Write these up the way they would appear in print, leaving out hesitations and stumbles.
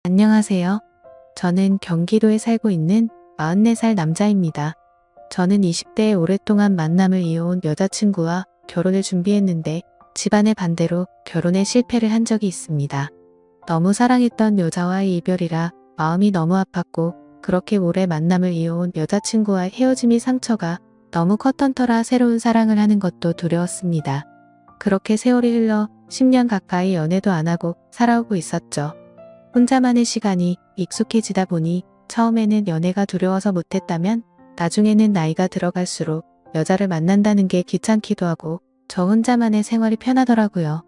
안녕하세요. 저는 경기도에 살고 있는 44살 남자입니다. 저는 20대에 오랫동안 만남을 이어온 여자친구와 결혼을 준비했는데 집안의 반대로 결혼에 실패를 한 적이 있습니다. 너무 사랑했던 여자와의 이별이라 마음이 너무 아팠고 그렇게 오래 만남을 이어온 여자친구와의 헤어짐이 상처가 너무 컸던 터라 새로운 사랑을 하는 것도 두려웠습니다. 그렇게 세월이 흘러 10년 가까이 연애도 안 하고 살아오고 있었죠. 혼자만의 시간이 익숙해지다 보니 처음에는 연애가 두려워서 못했다면 나중에는 나이가 들어갈수록 여자를 만난다는 게 귀찮기도 하고 저 혼자만의 생활이 편하더라고요.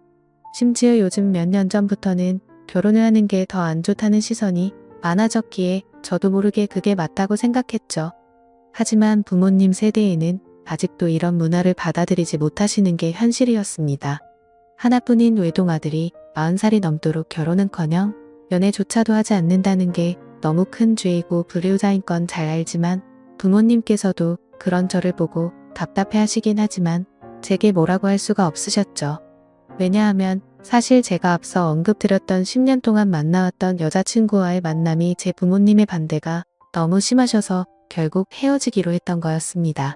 심지어 요즘 몇 년 전부터는 결혼을 하는 게 더 안 좋다는 시선이 많아졌기에 저도 모르게 그게 맞다고 생각했죠. 하지만 부모님 세대에는 아직도 이런 문화를 받아들이지 못하시는 게 현실이었습니다. 하나뿐인 외동아들이 40살이 넘도록 결혼은커녕 연애조차도 하지 않는다는 게 너무 큰 죄이고 불효자인 건 잘 알지만 부모님께서도 그런 저를 보고 답답해 하시긴 하지만 제게 뭐라고 할 수가 없으셨죠. 왜냐하면 사실 제가 앞서 언급드렸던 10년 동안 만나왔던 여자친구와의 만남이 제 부모님의 반대가 너무 심하셔서 결국 헤어지기로 했던 거였습니다.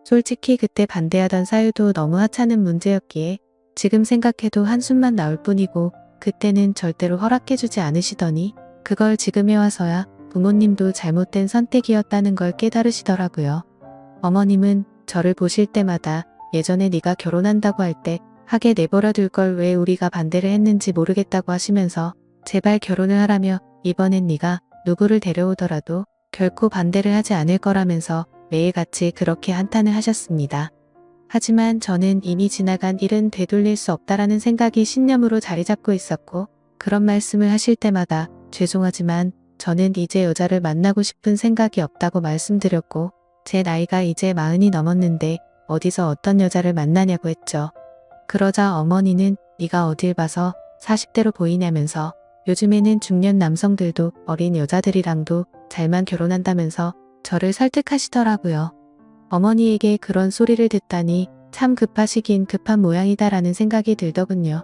솔직히 그때 반대하던 사유도 너무 하찮은 문제였기에 지금 생각해도 한숨만 나올 뿐이고 그때는 절대로 허락해주지 않으시더니 그걸 지금에 와서야 부모님도 잘못된 선택이었다는 걸 깨달으시더라고요. 어머님은 저를 보실 때마다 예전에 네가 결혼한다고 할 때 하게 내버려 둘 걸 왜 우리가 반대를 했는지 모르겠다고 하시면서 제발 결혼을 하라며 이번엔 네가 누구를 데려오더라도 결코 반대를 하지 않을 거라면서 매일같이 그렇게 한탄을 하셨습니다. 하지만 저는 이미 지나간 일은 되돌릴 수 없다라는 생각이 신념으로 자리 잡고 있었고 그런 말씀을 하실 때마다 죄송하지만 저는 이제 여자를 만나고 싶은 생각이 없다고 말씀드렸고 제 나이가 이제 40이 넘었는데 어디서 어떤 여자를 만나냐고 했죠. 그러자 어머니는 네가 어딜 봐서 40대로 보이냐면서 요즘에는 중년 남성들도 어린 여자들이랑도 잘만 결혼한다면서 저를 설득하시더라고요. 어머니에게 그런 소리를 듣다니 참 급하시긴 급한 모양이다라는 생각이 들더군요.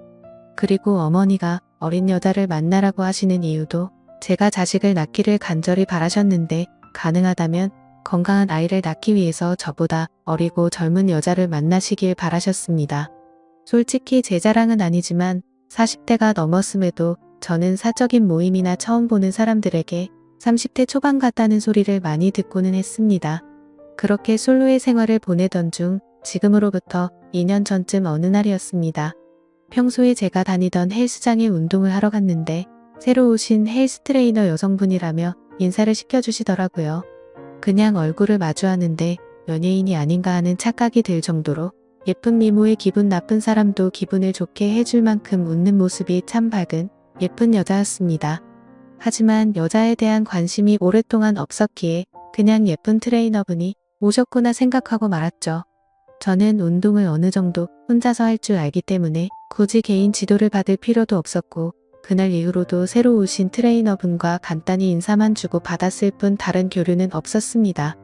그리고 어머니가 어린 여자를 만나라고 하시는 이유도 제가 자식을 낳기를 간절히 바라셨는데 가능하다면 건강한 아이를 낳기 위해서 저보다 어리고 젊은 여자를 만나시길 바라셨습니다. 솔직히 제 자랑은 아니지만 40대가 넘었음에도 저는 사적인 모임이나 처음 보는 사람들에게 30대 초반 같다는 소리를 많이 듣고는 했습니다. 그렇게 솔로의 생활을 보내던 중 지금으로부터 2년 전쯤 어느 날이었습니다. 평소에 제가 다니던 헬스장에 운동을 하러 갔는데 새로 오신 헬스 트레이너 여성분이라며 인사를 시켜주시더라고요. 그냥 얼굴을 마주하는데 연예인이 아닌가 하는 착각이 들 정도로 예쁜 미모에 기분 나쁜 사람도 기분을 좋게 해줄 만큼 웃는 모습이 참 밝은 예쁜 여자였습니다. 하지만 여자에 대한 관심이 오랫동안 없었기에 그냥 예쁜 트레이너분이 오셨구나 생각하고 말았죠. 저는 운동을 어느 정도 혼자서 할 줄 알기 때문에 굳이 개인 지도를 받을 필요도 없었고 그날 이후로도 새로 오신 트레이너분과 간단히 인사만 주고 받았을 뿐 다른 교류는 없었습니다.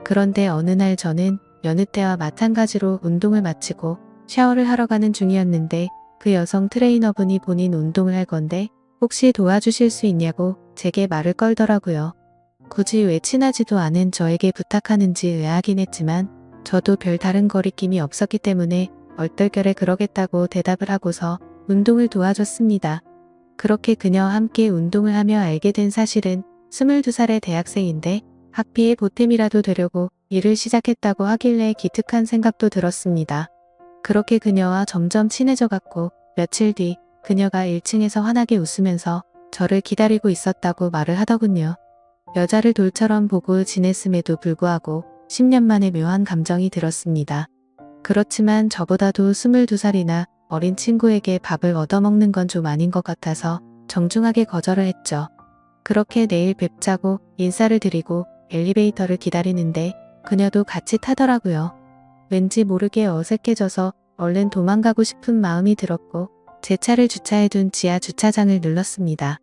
그런데 어느 날 저는 여느 때와 마찬가지로 운동을 마치고 샤워를 하러 가는 중이었는데 그 여성 트레이너분이 본인 운동을 할 건데 혹시 도와주실 수 있냐고 제게 말을 걸더라고요. 굳이 왜 친하지도 않은 저에게 부탁하는지 의아하긴 했지만 저도 별 다른 거리낌이 없었기 때문에 얼떨결에 그러겠다고 대답을 하고서 운동을 도와줬습니다. 그렇게 그녀와 함께 운동을 하며 알게 된 사실은 22살의 대학생인데 학비에 보탬이라도 되려고 일을 시작했다고 하길래 기특한 생각도 들었습니다. 그렇게 그녀와 점점 친해져 갔고 며칠 뒤 그녀가 1층에서 환하게 웃으면서 저를 기다리고 있었다고 말을 하더군요. 여자를 돌처럼 보고 지냈음에도 불구하고 10년 만에 묘한 감정이 들었습니다. 그렇지만 저보다도 22살이나 어린 친구에게 밥을 얻어먹는 건 좀 아닌 것 같아서 정중하게 거절을 했죠. 그렇게 내일 뵙자고 인사를 드리고 엘리베이터를 기다리는데 그녀도 같이 타더라고요. 왠지 모르게 어색해져서 얼른 도망가고 싶은 마음이 들었고 제 차를 주차해둔 지하 주차장을 눌렀습니다.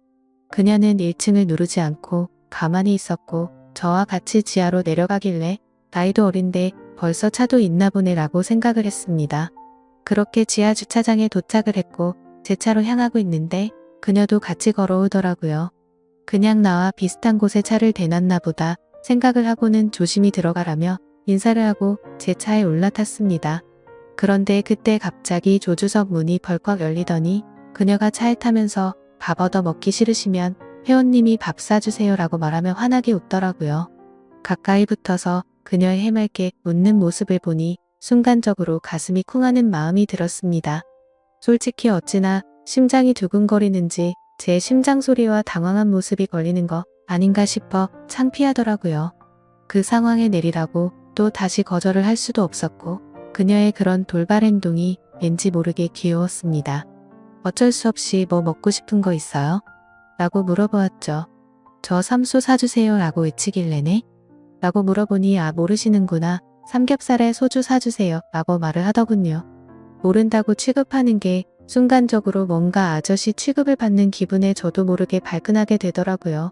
그녀는 1층을 누르지 않고 가만히 있었고 저와 같이 지하로 내려가길래 나이도 어린데 벌써 차도 있나 보네라고 생각을 했습니다. 그렇게 지하 주차장에 도착을 했고 제 차로 향하고 있는데 그녀도 같이 걸어오더라고요. 그냥 나와 비슷한 곳에 차를 대놨나 보다 생각을 하고는 조심히 들어가라며 인사를 하고 제 차에 올라탔습니다. 그런데 그때 갑자기 조주석 문이 벌컥 열리더니 그녀가 차에 타면서 밥 얻어 먹기 싫으시면 회원님이 밥 사주세요라고 말하며 환하게 웃더라고요. 가까이 붙어서 그녀의 해맑게 웃는 모습을 보니 순간적으로 가슴이 쿵하는 마음이 들었습니다. 솔직히 어찌나 심장이 두근거리는지 제 심장 소리와 당황한 모습이 걸리는 거 아닌가 싶어 창피하더라고요. 그 상황에 내리라고 또 다시 거절을 할 수도 없었고 그녀의 그런 돌발 행동이 왠지 모르게 귀여웠습니다. 어쩔 수 없이 뭐 먹고 싶은 거 있어요? 라고 물어보았죠. 저 삼수 사주세요 라고 외치길래네? 라고 물어보니 모르시는구나. 삼겹살에 소주 사주세요 라고 말을 하더군요. 모른다고 취급하는 게 순간적으로 뭔가 아저씨 취급을 받는 기분에 저도 모르게 발끈하게 되더라고요.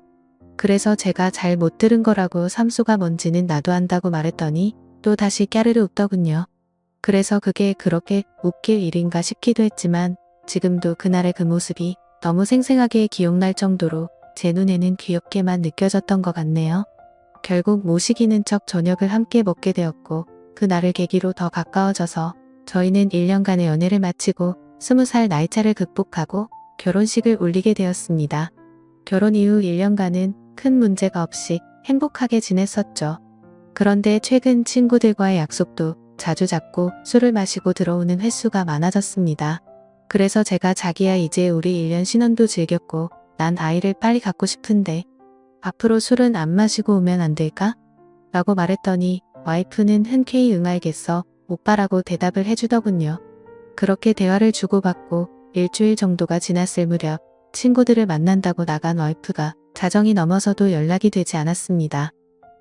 그래서 제가 잘 못 들은 거라고 삼수가 뭔지는 나도 안다고 말했더니 또 다시 까르르 웃더군요. 그래서 그게 그렇게 웃길 일인가 싶기도 했지만 지금도 그날의 그 모습이 너무 생생하게 기억날 정도로 제 눈에는 귀엽게만 느껴졌던 것 같네요. 결국 모시기는 척 저녁을 함께 먹게 되었고 그날을 계기로 더 가까워져서 저희는 1년간의 연애를 마치고 20살 나이차를 극복하고 결혼식을 올리게 되었습니다. 결혼 이후 1년간은 큰 문제가 없이 행복하게 지냈었죠. 그런데 최근 친구들과의 약속도 자주 잡고 술을 마시고 들어오는 횟수가 많아졌습니다. 그래서 제가 자기야 이제 우리 1년 신혼도 즐겼고 난 아이를 빨리 갖고 싶은데 앞으로 술은 안 마시고 오면 안 될까? 라고 말했더니 와이프는 흔쾌히 응알겠어 오빠라고 대답을 해주더군요. 그렇게 대화를 주고받고 일주일 정도가 지났을 무렵 친구들을 만난다고 나간 와이프가 자정이 넘어서도 연락이 되지 않았습니다.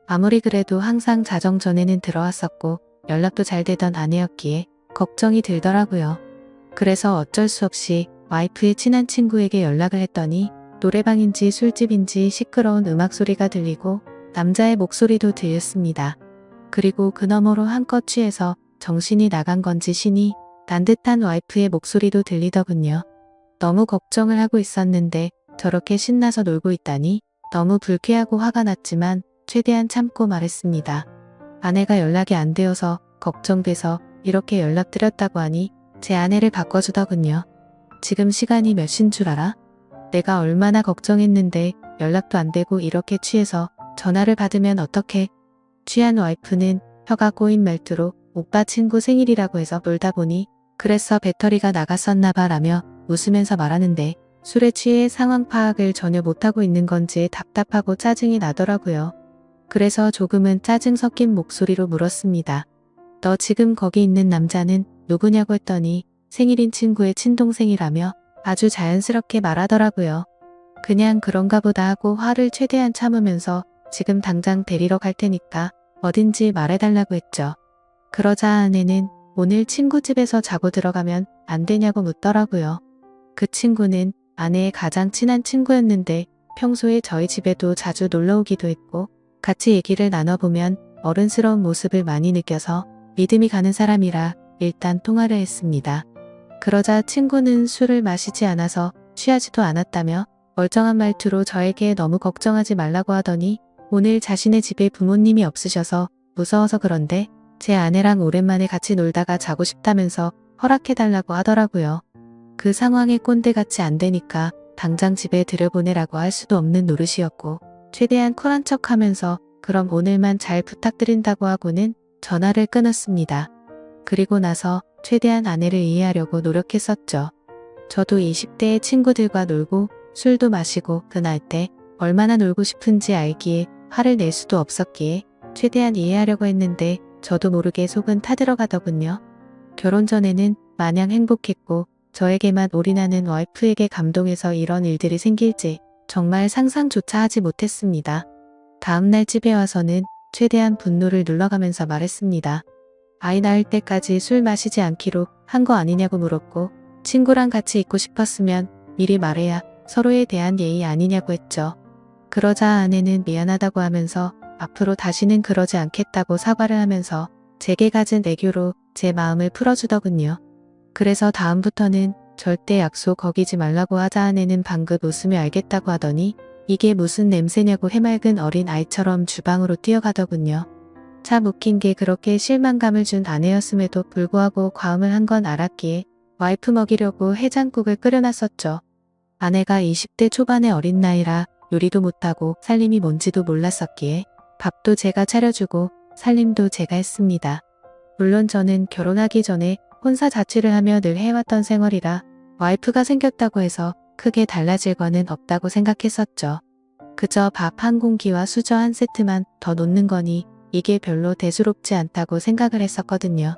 아무리 그래도 항상 자정 전에는 들어왔었고 연락도 잘 되던 아내였기에 걱정이 들더라고요. 그래서 어쩔 수 없이 와이프의 친한 친구에게 연락을 했더니 노래방인지 술집인지 시끄러운 음악 소리가 들리고 남자의 목소리도 들렸습니다. 그리고 그 너머로 한껏 취해서 정신이 나간 건지 신이 난 듯한 와이프의 목소리도 들리더군요. 너무 걱정을 하고 있었는데 저렇게 신나서 놀고 있다니 너무 불쾌하고 화가 났지만 최대한 참고 말했습니다. 아내가 연락이 안 되어서 걱정돼서 이렇게 연락드렸다고 하니 제 아내를 바꿔주더군요. 지금 시간이 몇 시인 줄 알아? 내가 얼마나 걱정했는데 연락도 안 되고 이렇게 취해서 전화를 받으면 어떡해? 취한 와이프는 혀가 꼬인 말투로 오빠 친구 생일이라고 해서 놀다 보니 그래서 배터리가 나갔었나봐 라며 웃으면서 말하는데 술에 취해 상황 파악을 전혀 못하고 있는 건지 답답하고 짜증이 나더라고요. 그래서 조금은 짜증 섞인 목소리로 물었습니다. 너 지금 거기 있는 남자는 누구냐고 했더니 생일인 친구의 친동생이라며 아주 자연스럽게 말하더라고요. 그냥 그런가 보다 하고 화를 최대한 참으면서 지금 당장 데리러 갈 테니까 어딘지 말해달라고 했죠. 그러자 아내는 오늘 친구 집에서 자고 들어가면 안 되냐고 묻더라고요. 그 친구는 아내의 가장 친한 친구였는데 평소에 저희 집에도 자주 놀러 오기도 했고 같이 얘기를 나눠보면 어른스러운 모습을 많이 느껴서 믿음이 가는 사람이라 일단 통화를 했습니다. 그러자 친구는 술을 마시지 않아서 취하지도 않았다며 멀쩡한 말투로 저에게 너무 걱정하지 말라고 하더니 오늘 자신의 집에 부모님이 없으셔서 무서워서 그런데 제 아내랑 오랜만에 같이 놀다가 자고 싶다면서 허락해달라고 하더라고요. 그 상황에 꼰대같이 안 되니까 당장 집에 들여보내라고 할 수도 없는 노릇이었고 최대한 쿨한 척하면서 그럼 오늘만 잘 부탁드린다고 하고는 전화를 끊었습니다. 그리고 나서 최대한 아내를 이해하려고 노력했었죠. 저도 20대의 친구들과 놀고 술도 마시고 그날 때 얼마나 놀고 싶은지 알기에 화를 낼 수도 없었기에 최대한 이해하려고 했는데 저도 모르게 속은 타들어가더군요. 결혼 전에는 마냥 행복했고 저에게만 올인하는 와이프에게 감동해서 이런 일들이 생길지 정말 상상조차 하지 못했습니다. 다음날 집에 와서는 최대한 분노를 눌러가면서 말했습니다. 아이 낳을 때까지 술 마시지 않기로 한 거 아니냐고 물었고 친구랑 같이 있고 싶었으면 미리 말해야 서로에 대한 예의 아니냐고 했죠. 그러자 아내는 미안하다고 하면서 앞으로 다시는 그러지 않겠다고 사과를 하면서 제게 가진 애교로 제 마음을 풀어주더군요. 그래서 다음부터는 절대 약속 어기지 말라고 하자 아내는 방긋 웃으며 알겠다고 하더니 이게 무슨 냄새냐고 해맑은 어린 아이처럼 주방으로 뛰어가더군요. 참 웃긴 게 그렇게 실망감을 준 아내였음에도 불구하고 과음을 한 건 알았기에 와이프 먹이려고 해장국을 끓여놨었죠. 아내가 20대 초반의 어린 나이라 요리도 못하고 살림이 뭔지도 몰랐었기에 밥도 제가 차려주고 살림도 제가 했습니다. 물론 저는 결혼하기 전에 혼사 자취를 하며 늘 해왔던 생활이라 와이프가 생겼다고 해서 크게 달라질 거는 없다고 생각했었죠. 그저 밥 한 공기와 수저 한 세트만 더 놓는 거니 이게 별로 대수롭지 않다고 생각을 했었거든요.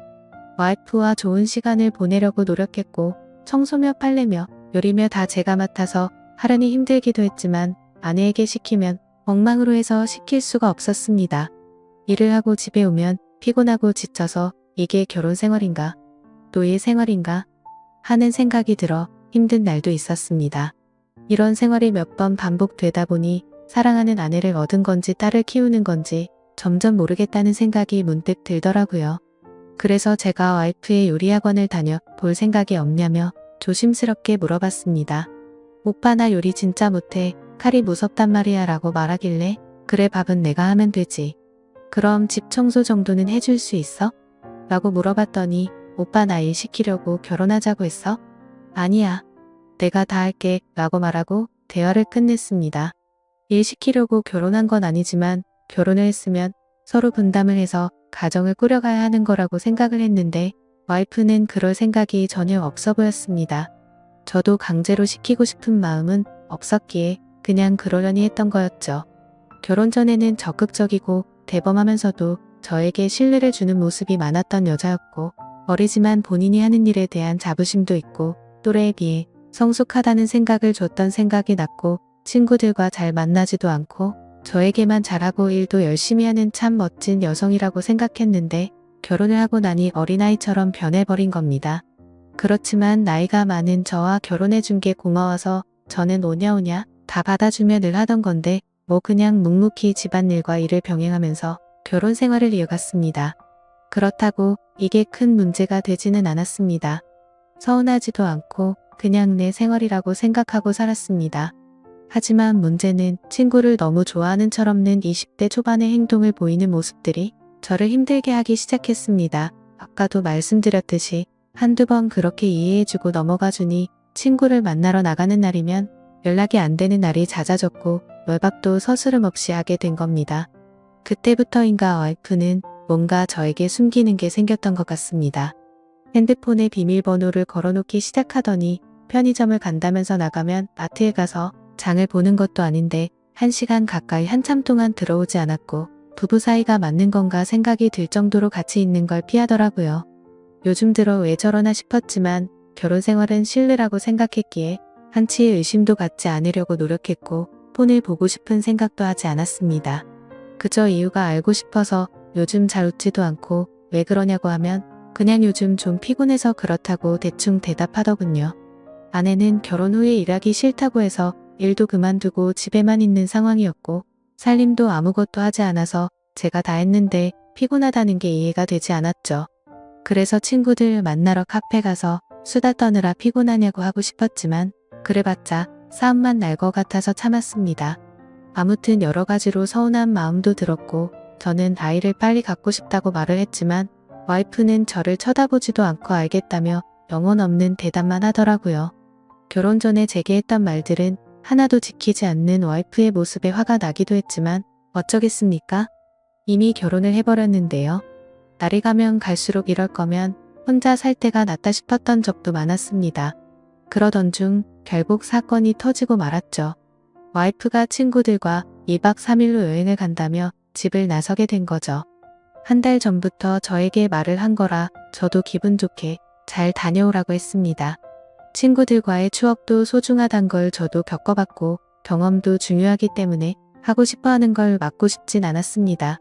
와이프와 좋은 시간을 보내려고 노력했고 청소며 빨래며 요리며 다 제가 맡아서 하려니 힘들기도 했지만 아내에게 시키면 엉망으로 해서 시킬 수가 없었습니다. 일을 하고 집에 오면 피곤하고 지쳐서 이게 결혼 생활인가? 노예 생활인가? 하는 생각이 들어 힘든 날도 있었습니다. 이런 생활이 몇 번 반복되다 보니 사랑하는 아내를 얻은 건지 딸을 키우는 건지 점점 모르겠다는 생각이 문득 들더라고요. 그래서 제가 와이프의 요리학원을 다녀 볼 생각이 없냐며 조심스럽게 물어봤습니다. 오빠 나 요리 진짜 못해. 칼이 무섭단 말이야 라고 말하길래 그래 밥은 내가 하면 되지. 그럼 집 청소 정도는 해줄 수 있어? 라고 물어봤더니 오빠 나 일 시키려고 결혼하자고 했어? 아니야. 내가 다 할게 라고 말하고 대화를 끝냈습니다. 일 시키려고 결혼한 건 아니지만 결혼을 했으면 서로 분담을 해서 가정을 꾸려가야 하는 거라고 생각을 했는데 와이프는 그럴 생각이 전혀 없어 보였습니다. 저도 강제로 시키고 싶은 마음은 없었기에 그냥 그러려니 했던 거였죠. 결혼 전에는 적극적이고 대범하면서도 저에게 신뢰를 주는 모습이 많았던 여자였고 어리지만 본인이 하는 일에 대한 자부심도 있고 또래에 비해 성숙하다는 생각을 줬던 생각이 났고 친구들과 잘 만나지도 않고 저에게만 잘하고 일도 열심히 하는 참 멋진 여성이라고 생각했는데 결혼을 하고 나니 어린아이처럼 변해버린 겁니다. 그렇지만 나이가 많은 저와 결혼해준 게 고마워서 저는 오냐오냐 다 받아주며 늘 하던 건데 뭐 그냥 묵묵히 집안일과 일을 병행하면서 결혼 생활을 이어갔습니다. 그렇다고 이게 큰 문제가 되지는 않았습니다. 서운하지도 않고 그냥 내 생활이라고 생각하고 살았습니다. 하지만 문제는 친구를 너무 좋아하는 철없는 20대 초반의 행동을 보이는 모습들이 저를 힘들게 하기 시작했습니다. 아까도 말씀드렸듯이 한두 번 그렇게 이해해주고 넘어가주니 친구를 만나러 나가는 날이면 연락이 안 되는 날이 잦아졌고 외박도 서스름없이 하게 된 겁니다. 그때부터인가 와이프는 뭔가 저에게 숨기는 게 생겼던 것 같습니다. 핸드폰에 비밀번호를 걸어놓기 시작하더니 편의점을 간다면서 나가면 마트에 가서 장을 보는 것도 아닌데 1시간 가까이 한참 동안 들어오지 않았고 부부 사이가 맞는 건가 생각이 들 정도로 같이 있는 걸 피하더라고요. 요즘 들어 왜 저러나 싶었지만 결혼 생활은 신뢰라고 생각했기에 한치의 의심도 갖지 않으려고 노력했고 폰을 보고 싶은 생각도 하지 않았습니다. 그저 이유가 알고 싶어서 요즘 잘 웃지도 않고 왜 그러냐고 하면 그냥 요즘 좀 피곤해서 그렇다고 대충 대답하더군요. 아내는 결혼 후에 일하기 싫다고 해서 일도 그만두고 집에만 있는 상황이었고 살림도 아무것도 하지 않아서 제가 다 했는데 피곤하다는 게 이해가 되지 않았죠. 그래서 친구들 만나러 카페 가서 수다 떠느라 피곤하냐고 하고 싶었지만 그래봤자 싸움만 날 것 같아서 참았습니다. 아무튼 여러 가지로 서운한 마음도 들었고 저는 아이를 빨리 갖고 싶다고 말을 했지만 와이프는 저를 쳐다보지도 않고 알겠다며 영혼 없는 대답만 하더라고요. 결혼 전에 제게 했던 말들은 하나도 지키지 않는 와이프의 모습에 화가 나기도 했지만 어쩌겠습니까? 이미 결혼을 해버렸는데요. 날이 가면 갈수록 이럴 거면 혼자 살 때가 낫다 싶었던 적도 많았습니다. 그러던 중 결국 사건이 터지고 말았죠. 와이프가 친구들과 2박 3일로 여행을 간다며 집을 나서게 된 거죠. 한 달 전부터 저에게 말을 한 거라 저도 기분 좋게 잘 다녀오라고 했습니다. 친구들과의 추억도 소중하단 걸 저도 겪어봤고 경험도 중요하기 때문에 하고 싶어하는 걸 막고 싶진 않았습니다.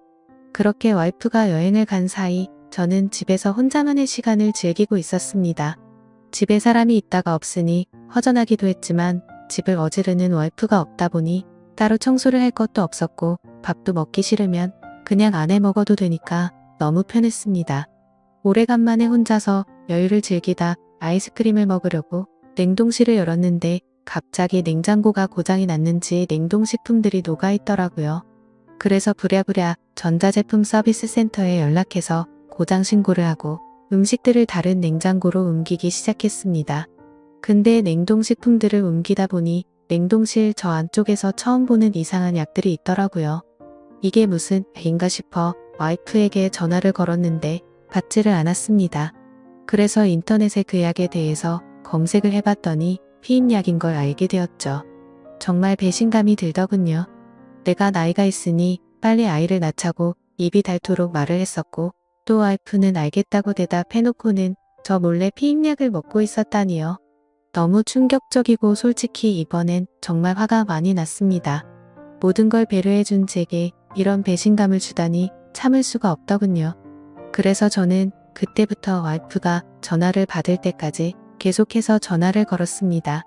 그렇게 와이프가 여행을 간 사이 저는 집에서 혼자만의 시간을 즐기고 있었습니다. 집에 사람이 있다가 없으니 허전하기도 했지만 집을 어지르는 와이프가 없다 보니 따로 청소를 할 것도 없었고 밥도 먹기 싫으면 그냥 안 해 먹어도 되니까 너무 편했습니다. 오래간만에 혼자서 여유를 즐기다 아이스크림을 먹으려고 냉동실을 열었는데 갑자기 냉장고가 고장이 났는지 냉동식품들이 녹아있더라고요. 그래서 부랴부랴 전자제품 서비스 센터에 연락해서 고장 신고를 하고 음식들을 다른 냉장고로 옮기기 시작했습니다. 근데 냉동식품들을 옮기다 보니 냉동실 저 안쪽에서 처음 보는 이상한 약들이 있더라고요. 이게 무슨 약인가 싶어 와이프에게 전화를 걸었는데 받지를 않았습니다. 그래서 인터넷에 그 약에 대해서 검색을 해봤더니 피임약인 걸 알게 되었죠. 정말 배신감이 들더군요. 내가 나이가 있으니 빨리 아이를 낳자고 입이 닳도록 말을 했었고 또 와이프는 알겠다고 대답해놓고는 저 몰래 피임약을 먹고 있었다니요. 너무 충격적이고 솔직히 이번엔 정말 화가 많이 났습니다. 모든 걸 배려해준 제게 이런 배신감을 주다니 참을 수가 없더군요. 그래서 저는 그때부터 와이프가 전화를 받을 때까지 계속해서 전화를 걸었습니다.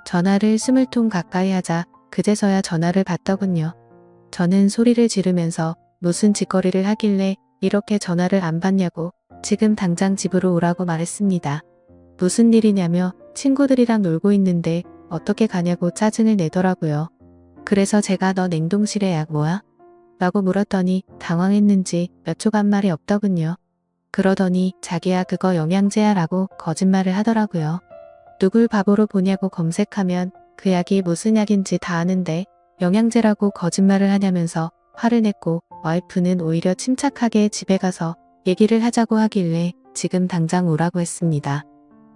전화를 20통 가까이 하자 그제서야 전화를 받더군요. 저는 소리를 지르면서 무슨 짓거리를 하길래 이렇게 전화를 안 받냐고 지금 당장 집으로 오라고 말했습니다. 무슨 일이냐며 친구들이랑 놀고 있는데 어떻게 가냐고 짜증을 내더라고요. 그래서 제가 너 냉동실에 약 뭐야? 라고 물었더니 당황했는지 몇 초간 말이 없더군요. 그러더니 자기야 그거 영양제야 라고 거짓말을 하더라고요. 누굴 바보로 보냐고 검색하면 그 약이 무슨 약인지 다 아는데 영양제라고 거짓말을 하냐면서 화를 냈고 와이프는 오히려 침착하게 집에 가서 얘기를 하자고 하길래 지금 당장 오라고 했습니다.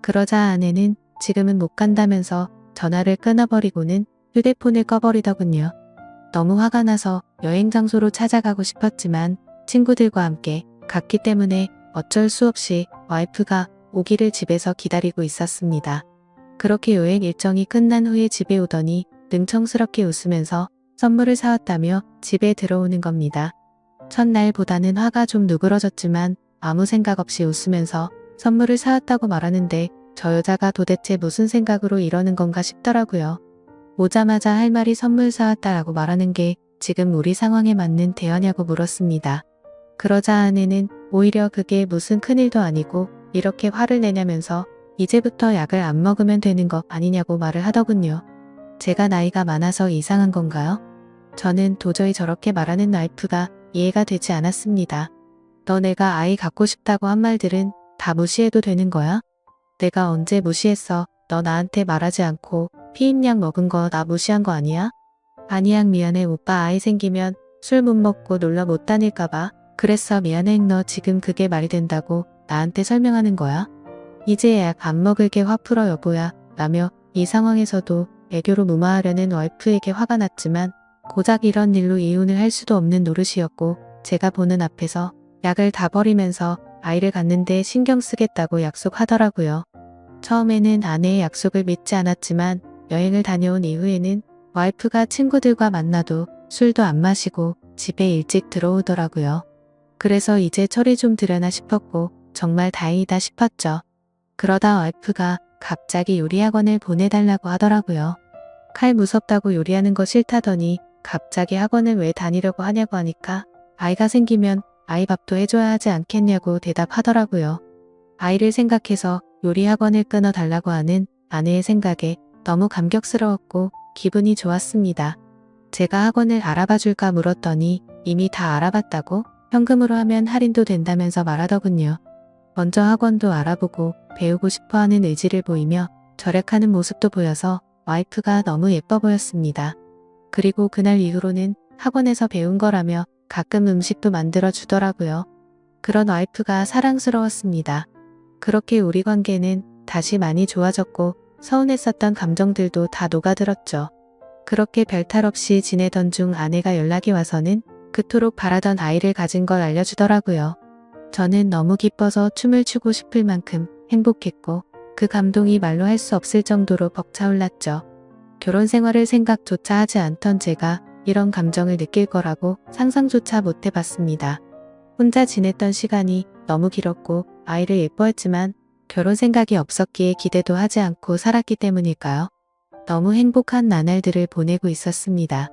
그러자 아내는 지금은 못 간다면서 전화를 끊어버리고는 휴대폰을 꺼버리더군요. 너무 화가 나서 여행 장소로 찾아가고 싶었지만 친구들과 함께 갔기 때문에 어쩔 수 없이 와이프가 오기를 집에서 기다리고 있었습니다. 그렇게 여행 일정이 끝난 후에 집에 오더니 능청스럽게 웃으면서 선물을 사왔다며 집에 들어오는 겁니다. 첫날보다는 화가 좀 누그러졌지만 아무 생각 없이 웃으면서 선물을 사왔다고 말하는데 저 여자가 도대체 무슨 생각으로 이러는 건가 싶더라고요. 오자마자 할 말이 선물 사왔다라고 말하는 게 지금 우리 상황에 맞는 대화냐고 물었습니다. 그러자 아내는 오히려 그게 무슨 큰일도 아니고 이렇게 화를 내냐면서 이제부터 약을 안 먹으면 되는 거 아니냐고 말을 하더군요. 제가 나이가 많아서 이상한 건가요? 저는 도저히 저렇게 말하는 와이프가 이해가 되지 않았습니다. 너 내가 아이 갖고 싶다고 한 말들은 다 무시해도 되는 거야? 내가 언제 무시했어? 너 나한테 말하지 않고 피임약 먹은 거 나 무시한 거 아니야? 아니야 미안해 오빠 아이 생기면 술 못 먹고 놀러 못 다닐까봐 그랬어 미안해 너 지금 그게 말이 된다고 나한테 설명하는 거야? 이제 약 안 먹을게 화 풀어 여보야 라며 이 상황에서도 애교로 무마하려는 와이프에게 화가 났지만 고작 이런 일로 이혼을 할 수도 없는 노릇이었고 제가 보는 앞에서 약을 다 버리면서 아이를 갖는데 신경 쓰겠다고 약속하더라고요. 처음에는 아내의 약속을 믿지 않았지만 여행을 다녀온 이후에는 와이프가 친구들과 만나도 술도 안 마시고 집에 일찍 들어오더라고요. 그래서 이제 철이 좀 들여나 싶었고 정말 다행이다 싶었죠. 그러다 와이프가 갑자기 요리학원을 보내달라고 하더라고요. 칼 무섭다고 요리하는 거 싫다더니 갑자기 학원을 왜 다니려고 하냐고 하니까 아이가 생기면 아이 밥도 해줘야 하지 않겠냐고 대답하더라고요. 아이를 생각해서 요리학원을 끊어달라고 하는 아내의 생각에 너무 감격스러웠고 기분이 좋았습니다. 제가 학원을 알아봐 줄까 물었더니 이미 다 알아봤다고 현금으로 하면 할인도 된다면서 말하더군요. 먼저 학원도 알아보고 배우고 싶어하는 의지를 보이며 절약하는 모습도 보여서 와이프가 너무 예뻐 보였습니다. 그리고 그날 이후로는 학원에서 배운 거라며 가끔 음식도 만들어 주더라고요. 그런 와이프가 사랑스러웠습니다. 그렇게 우리 관계는 다시 많이 좋아졌고 서운했었던 감정들도 다 녹아들었죠. 그렇게 별탈 없이 지내던 중 아내가 연락이 와서는 그토록 바라던 아이를 가진 걸 알려주더라고요. 저는 너무 기뻐서 춤을 추고 싶을 만큼 행복했고 그 감동이 말로 할 수 없을 정도로 벅차올랐죠. 결혼 생활을 생각조차 하지 않던 제가 이런 감정을 느낄 거라고 상상조차 못 해봤습니다. 혼자 지냈던 시간이 너무 길었고 아이를 예뻐했지만 결혼 생각이 없었기에 기대도 하지 않고 살았기 때문일까요? 너무 행복한 나날들을 보내고 있었습니다.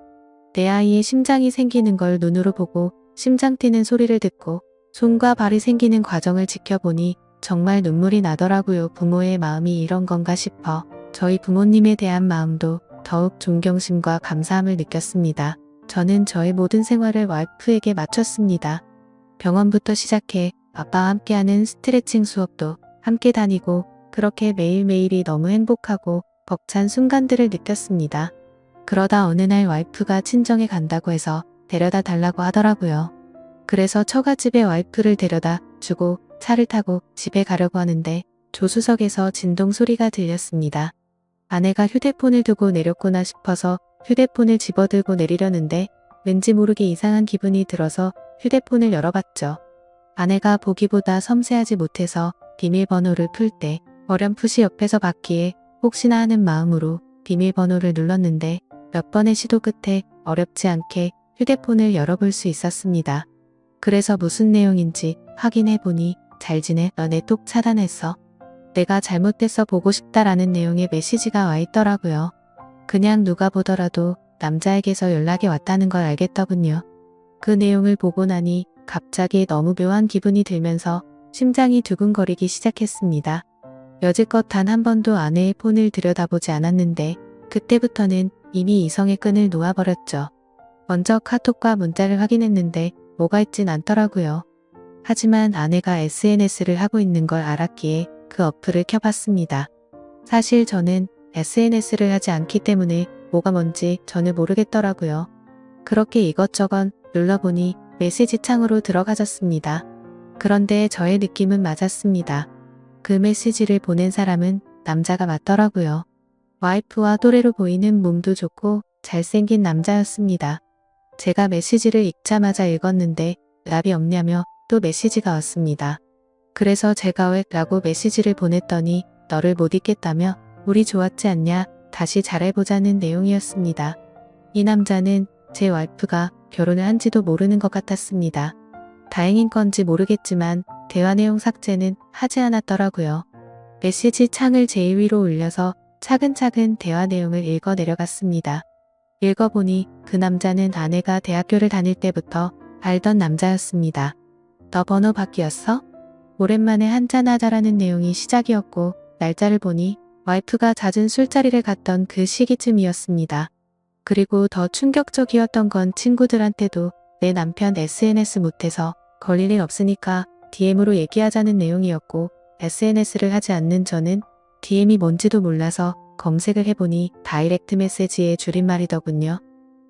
내 아이의 심장이 생기는 걸 눈으로 보고 심장 뛰는 소리를 듣고 손과 발이 생기는 과정을 지켜보니 정말 눈물이 나더라고요. 부모의 마음이 이런 건가 싶어. 저희 부모님에 대한 마음도 더욱 존경심과 감사함을 느꼈습니다. 저는 저의 모든 생활을 와이프에게 맞췄습니다. 병원부터 시작해 아빠와 함께하는 스트레칭 수업도 함께 다니고 그렇게 매일매일이 너무 행복하고 벅찬 순간들을 느꼈습니다. 그러다 어느 날 와이프가 친정에 간다고 해서 데려다 달라고 하더라고요. 그래서 처갓집에 와이프를 데려다 주고 차를 타고 집에 가려고 하는데 조수석에서 진동 소리가 들렸습니다. 아내가 휴대폰을 두고 내렸구나 싶어서 휴대폰을 집어들고 내리려는데 왠지 모르게 이상한 기분이 들어서 휴대폰을 열어봤죠. 아내가 보기보다 섬세하지 못해서 비밀번호를 풀 때 어렴풋이 옆에서 봤기에 혹시나 하는 마음으로 비밀번호를 눌렀는데 몇 번의 시도 끝에 어렵지 않게 휴대폰을 열어볼 수 있었습니다. 그래서 무슨 내용인지 확인해보니 잘 지내 너네 톡 차단했어. 내가 잘못됐어 보고 싶다라는 내용의 메시지가 와 있더라고요. 그냥 누가 보더라도 남자에게서 연락이 왔다는 걸 알겠더군요. 그 내용을 보고 나니 갑자기 너무 묘한 기분이 들면서 심장이 두근거리기 시작했습니다. 여지껏 단 한 번도 아내의 폰을 들여다보지 않았는데 그때부터는 이미 이성의 끈을 놓아버렸죠. 먼저 카톡과 문자를 확인했는데 뭐가 있진 않더라고요. 하지만 아내가 SNS를 하고 있는 걸 알았기에 그 어플을 켜봤습니다. 사실 저는 SNS를 하지 않기 때문에 뭐가 뭔지 전혀 모르겠더라고요. 그렇게 이것저것 눌러보니 메시지 창으로 들어가졌습니다. 그런데 저의 느낌은 맞았습니다. 그 메시지를 보낸 사람은 남자가 맞더라고요. 와이프와 또래로 보이는 몸도 좋고 잘생긴 남자였습니다. 제가 메시지를 읽자마자 읽었는데 답이 없냐며 또 메시지가 왔습니다. 그래서 제가 왜? 라고 메시지를 보냈더니 너를 못 잊겠다며 우리 좋았지 않냐 다시 잘해보자는 내용이었습니다. 이 남자는 제 와이프가 결혼을 한지도 모르는 것 같았습니다. 다행인 건지 모르겠지만 대화 내용 삭제는 하지 않았더라고요. 메시지 창을 제일 위로 올려서 차근차근 대화 내용을 읽어 내려갔습니다. 읽어보니 그 남자는 아내가 대학교를 다닐 때부터 알던 남자였습니다. 너 번호 바뀌었어? 오랜만에 한잔하자라는 내용이 시작이었고 날짜를 보니 와이프가 잦은 술자리를 갔던 그 시기쯤이었습니다. 그리고 더 충격적이었던 건 친구들한테도 내 남편 SNS 못해서 걸릴 일 없으니까 DM으로 얘기하자는 내용이었고 SNS를 하지 않는 저는 DM이 뭔지도 몰라서 검색을 해보니 다이렉트 메시지의 줄임말이더군요.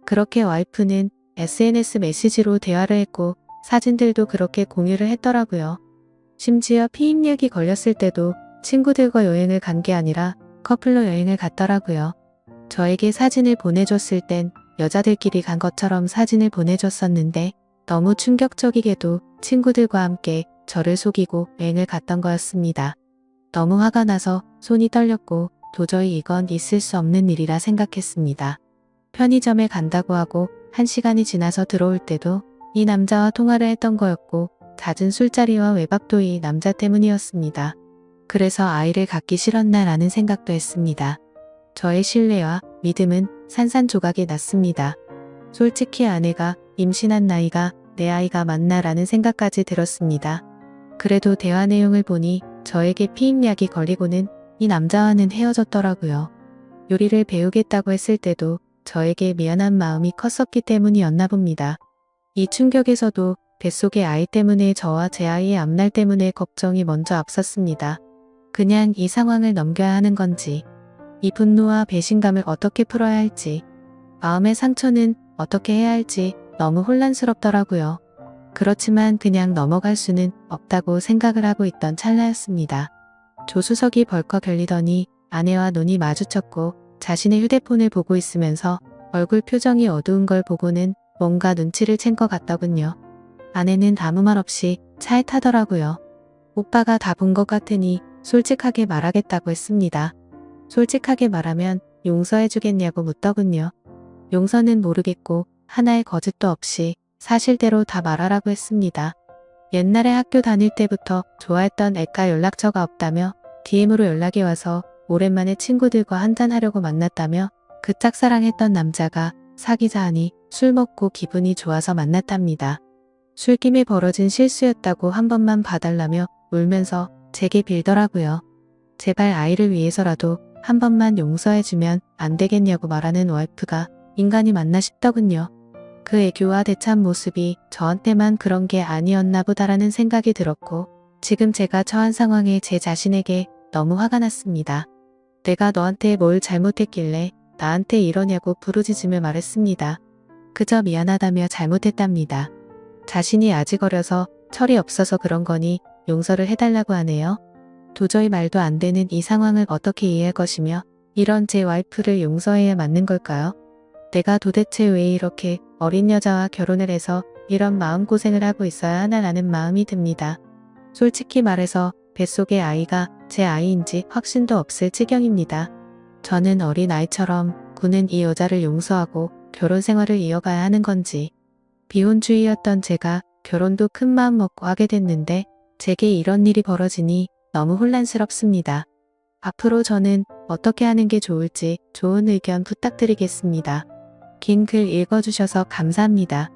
그렇게 와이프는 SNS 메시지로 대화를 했고 사진들도 그렇게 공유를 했더라고요. 심지어 피임약이 걸렸을 때도 친구들과 여행을 간 게 아니라 커플로 여행을 갔더라고요. 저에게 사진을 보내줬을 땐 여자들끼리 간 것처럼 사진을 보내줬었는데 너무 충격적이게도 친구들과 함께 저를 속이고 여행을 갔던 거였습니다. 너무 화가 나서 손이 떨렸고 도저히 이건 있을 수 없는 일이라 생각했습니다. 편의점에 간다고 하고 1시간이 지나서 들어올 때도 이 남자와 통화를 했던 거였고 잦은 술자리와 외박도 이 남자 때문이었습니다. 그래서 아이를 갖기 싫었나 라는 생각도 했습니다. 저의 신뢰와 믿음은 산산조각이 났습니다. 솔직히 아내가 임신한 나이가 내 아이가 맞나 라는 생각까지 들었습니다. 그래도 대화 내용을 보니 저에게 피임약이 걸리고는 이 남자와는 헤어졌더라고요. 요리를 배우겠다고 했을 때도 저에게 미안한 마음이 컸었기 때문이었나 봅니다. 이 충격에서도 뱃속의 아이 때문에 저와 제 아이의 앞날 때문에 걱정이 먼저 앞섰습니다. 그냥 이 상황을 넘겨야 하는 건지, 이 분노와 배신감을 어떻게 풀어야 할지, 마음의 상처는 어떻게 해야 할지 너무 혼란스럽더라고요. 그렇지만 그냥 넘어갈 수는 없다고 생각을 하고 있던 찰나였습니다. 조수석이 벌컥 열리더니 아내와 눈이 마주쳤고 자신의 휴대폰을 보고 있으면서 얼굴 표정이 어두운 걸 보고는 뭔가 눈치를 챈 것 같더군요. 아내는 아무 말 없이 차에 타더라고요. 오빠가 다 본 것 같으니 솔직하게 말하겠다고 했습니다. 솔직하게 말하면 용서해주겠냐고 묻더군요. 용서는 모르겠고 하나의 거짓도 없이 사실대로 다 말하라고 했습니다. 옛날에 학교 다닐 때부터 좋아했던 애가 연락처가 없다며 DM으로 연락이 와서 오랜만에 친구들과 한잔하려고 만났다며 그 짝사랑했던 남자가 사귀자 하니 술 먹고 기분이 좋아서 만났답니다. 술김에 벌어진 실수였다고 한 번만 봐달라며 울면서 제게 빌더라고요. 제발 아이를 위해서라도 한 번만 용서해주면 안 되겠냐고 말하는 와이프가 인간이 맞나 싶더군요. 그 애교와 대참 모습이 저한테만 그런 게 아니었나 보다라는 생각이 들었고, 지금 제가 처한 상황에 제 자신에게 너무 화가 났습니다. 내가 너한테 뭘 잘못했길래 나한테 이러냐고 부르짖으며 말했습니다. 그저 미안하다며 잘못했답니다. 자신이 아직 어려서 철이 없어서 그런 거니 용서를 해달라고 하네요. 도저히 말도 안 되는 이 상황을 어떻게 이해할 것이며, 이런 제 와이프를 용서해야 맞는 걸까요? 내가 도대체 왜 이렇게 어린 여자와 결혼을 해서 이런 마음고생을 하고 있어야 하나라는 마음이 듭니다. 솔직히 말해서 뱃속의 아이가 제 아이인지 확신도 없을 지경입니다. 저는 어린 아이처럼 구는 이 여자를 용서하고 결혼 생활을 이어가야 하는 건지, 비혼주의였던 제가 결혼도 큰 마음 먹고 하게 됐는데 제게 이런 일이 벌어지니 너무 혼란스럽습니다. 앞으로 저는 어떻게 하는 게 좋을지 좋은 의견 부탁드리겠습니다. 긴 글 읽어주셔서 감사합니다.